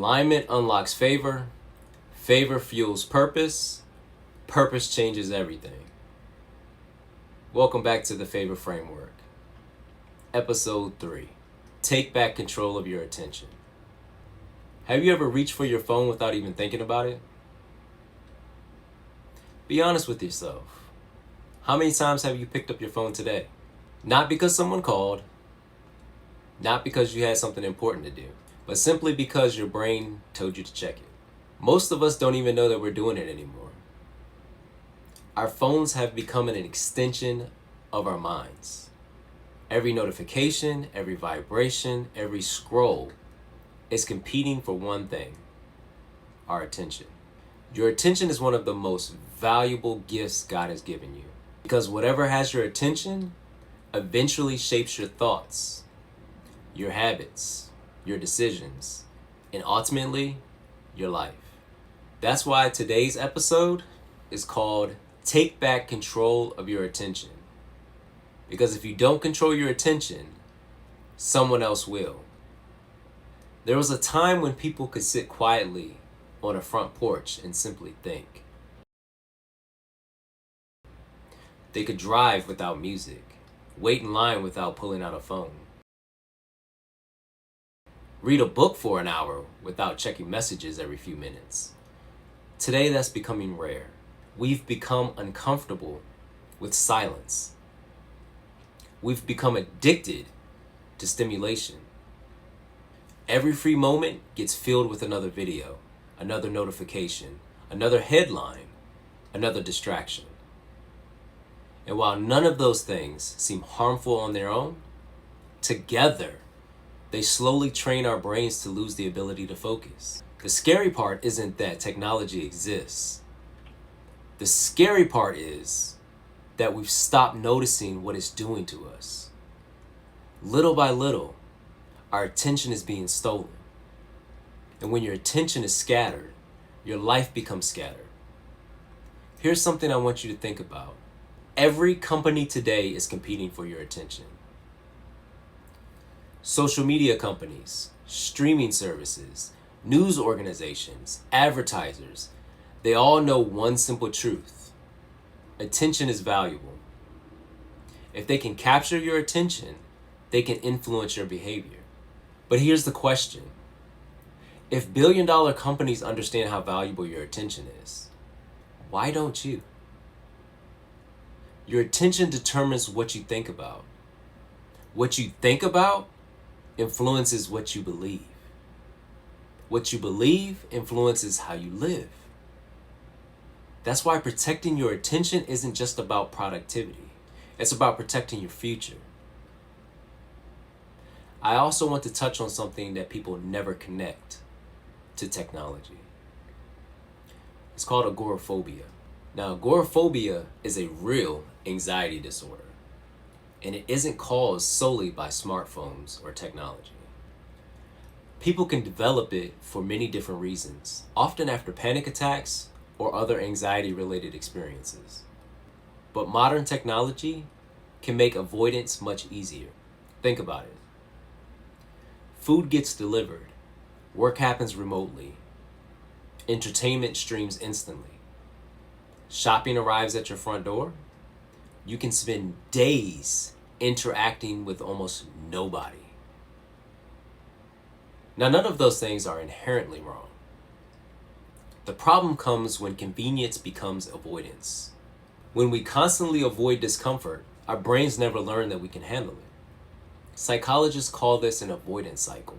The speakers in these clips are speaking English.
Alignment unlocks favor, favor fuels purpose, purpose changes everything. Welcome back to the Favor Framework. Episode 3. Take back control of your attention. Have you ever reached for your phone without even thinking about it? Be honest with yourself. How many times have you picked up your phone today? Not because someone called, not because you had something important to do, but simply because your brain told you to check it. Most of us don't even know that we're doing it anymore. Our phones have become an extension of our minds. Every notification, every vibration, every scroll is competing for one thing: our attention. Your attention is one of the most valuable gifts God has given you, because whatever has your attention eventually shapes your thoughts, your habits, your decisions, and ultimately, your life. That's why today's episode is called Take Back Control of Your Attention. Because if you don't control your attention, someone else will. There was a time when people could sit quietly on a front porch and simply think. They could drive without music, wait in line without pulling out a phone, read a book for an hour without checking messages every few minutes. Today, that's becoming rare. We've become uncomfortable with silence. We've become addicted to stimulation. Every free moment gets filled with another video, another notification, another headline, another distraction. And while none of those things seem harmful on their own, together, they slowly train our brains to lose the ability to focus. The scary part isn't that technology exists. The scary part is that we've stopped noticing what it's doing to us. Little by little, our attention is being stolen. And when your attention is scattered, your life becomes scattered. Here's something I want you to think about. Every company today is competing for your attention. Social media companies, streaming services, news organizations, advertisers, they all know one simple truth: attention is valuable. If they can capture your attention, they can influence your behavior. But here's the question: if billion-dollar companies understand how valuable your attention is, why don't you? Your attention determines what you think about. What you think about influences what you believe. What you believe influences how you live. That's why protecting your attention isn't just about productivity. It's about protecting your future. I also want to touch on something that people never connect to technology. It's called agoraphobia. Now, agoraphobia is a real anxiety disorder, and it isn't caused solely by smartphones or technology. People can develop it for many different reasons, often after panic attacks or other anxiety-related experiences. But modern technology can make avoidance much easier. Think about it. Food gets delivered, work happens remotely, entertainment streams instantly, shopping arrives at your front door. You can spend days interacting with almost nobody. Now, none of those things are inherently wrong. The problem comes when convenience becomes avoidance. When we constantly avoid discomfort, our brains never learn that we can handle it. Psychologists call this an avoidance cycle.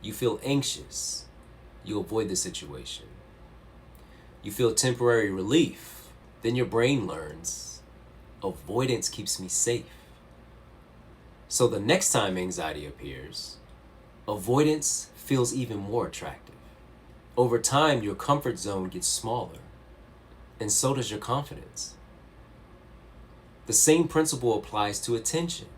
You feel anxious, you avoid the situation. You feel temporary relief, then your brain learns, avoidance keeps me safe. So the next time anxiety appears, avoidance feels even more attractive. Over time, your comfort zone gets smaller, and so does your confidence. The same principle applies to attention.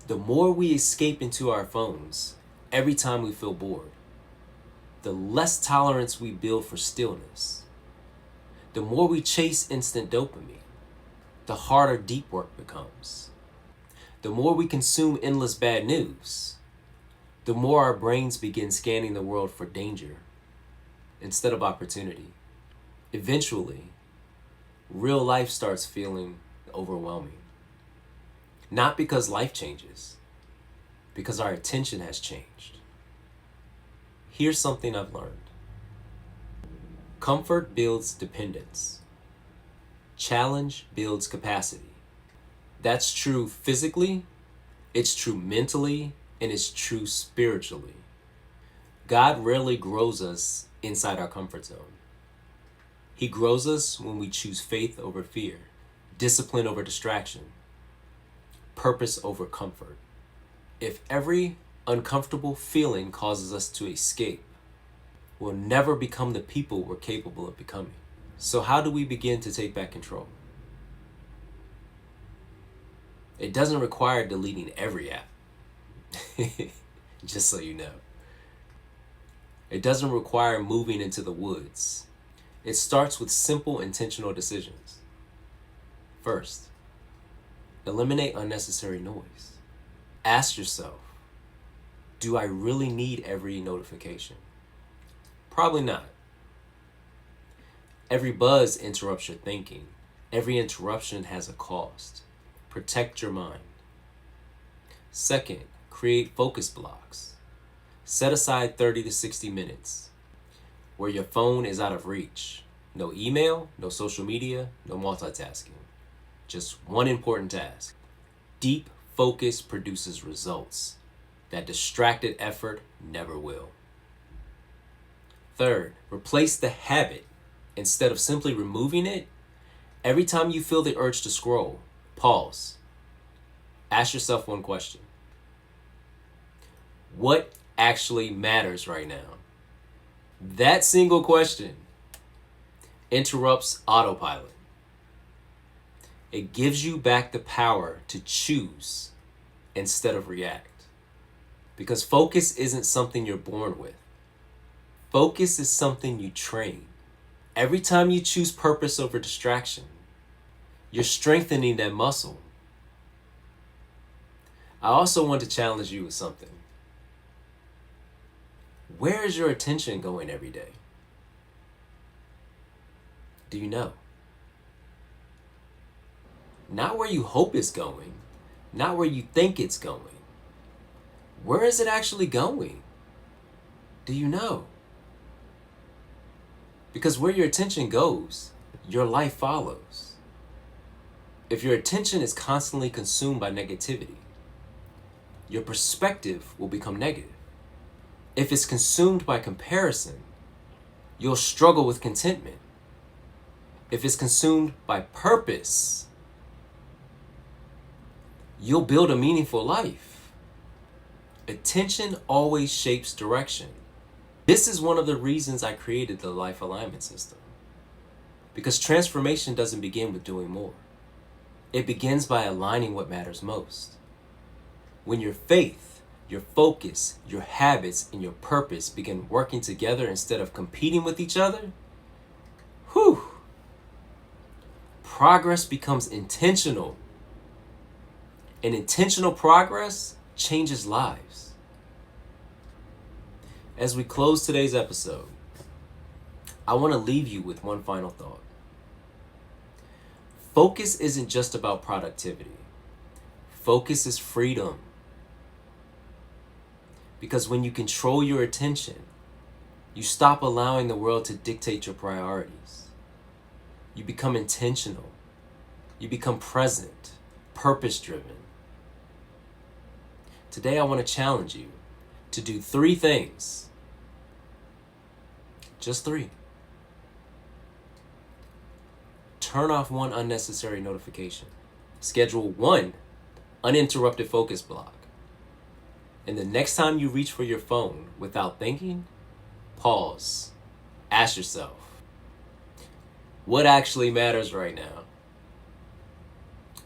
The more we escape into our phones every time we feel bored, the less tolerance we build for stillness. The more we chase instant dopamine, the harder deep work becomes. The more we consume endless bad news, the more our brains begin scanning the world for danger instead of opportunity. Eventually, real life starts feeling overwhelming. Not because life changes, because our attention has changed. Here's something I've learned. Comfort builds dependence. Challenge builds capacity. That's true physically, it's true mentally, and it's true spiritually. God rarely grows us inside our comfort zone. He grows us when we choose faith over fear, discipline over distraction, purpose over comfort. If every uncomfortable feeling causes us to escape, we'll never become the people we're capable of becoming. So how do we begin to take back control? It doesn't require deleting every app, just so you know. It doesn't require moving into the woods. It starts with simple intentional decisions. First, eliminate unnecessary noise. Ask yourself, do I really need every notification? Probably not. Every buzz interrupts your thinking. Every interruption has a cost. Protect your mind. Second, create focus blocks. Set aside 30 to 60 minutes where your phone is out of reach. No email, no social media, no multitasking. Just one important task. Deep focus produces results that distracted effort never will. Third, replace the habit. Instead of simply removing it, every time you feel the urge to scroll, pause. Ask yourself one question. What actually matters right now? That single question interrupts autopilot. It gives you back the power to choose instead of react. Because focus isn't something you're born with. Focus is something you train. Every time you choose purpose over distraction, you're strengthening that muscle. I also want to challenge you with something. Where is your attention going every day? Do you know? Not where you hope it's going, not where you think it's going. Where is it actually going? Do you know? Because where your attention goes, your life follows. If your attention is constantly consumed by negativity, your perspective will become negative. If it's consumed by comparison, you'll struggle with contentment. If it's consumed by purpose, you'll build a meaningful life. Attention always shapes direction. This is one of the reasons I created the life alignment system. Because transformation doesn't begin with doing more. It begins by aligning what matters most. When your faith, your focus, your habits, and your purpose begin working together instead of competing with each other, progress becomes intentional. And intentional progress changes lives. As we close today's episode, I want to leave you with one final thought. Focus isn't just about productivity. Focus is freedom. Because when you control your attention, you stop allowing the world to dictate your priorities. You become intentional. You become present, purpose-driven. Today I want to challenge you to do 3 things. Just 3. Turn off 1 unnecessary notification. Schedule 1 uninterrupted focus block. And the next time you reach for your phone without thinking, pause. Ask yourself, what actually matters right now?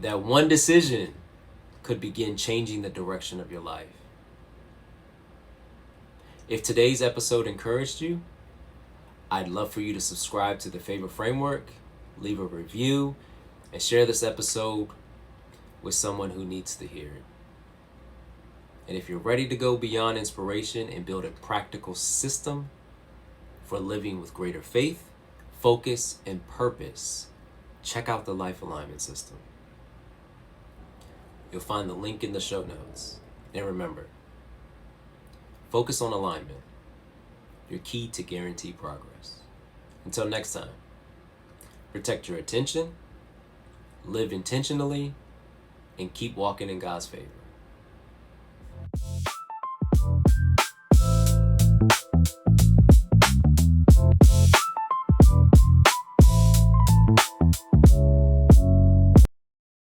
That one decision could begin changing the direction of your life. If today's episode encouraged you, I'd love for you to subscribe to the Favor Framework, leave a review, and share this episode with someone who needs to hear it. And if you're ready to go beyond inspiration and build a practical system for living with greater faith, focus, and purpose, check out the Life Alignment System. You'll find the link in the show notes. And remember, focus on alignment, your key to guarantee progress. Until next time, protect your attention, live intentionally, and keep walking in God's favor.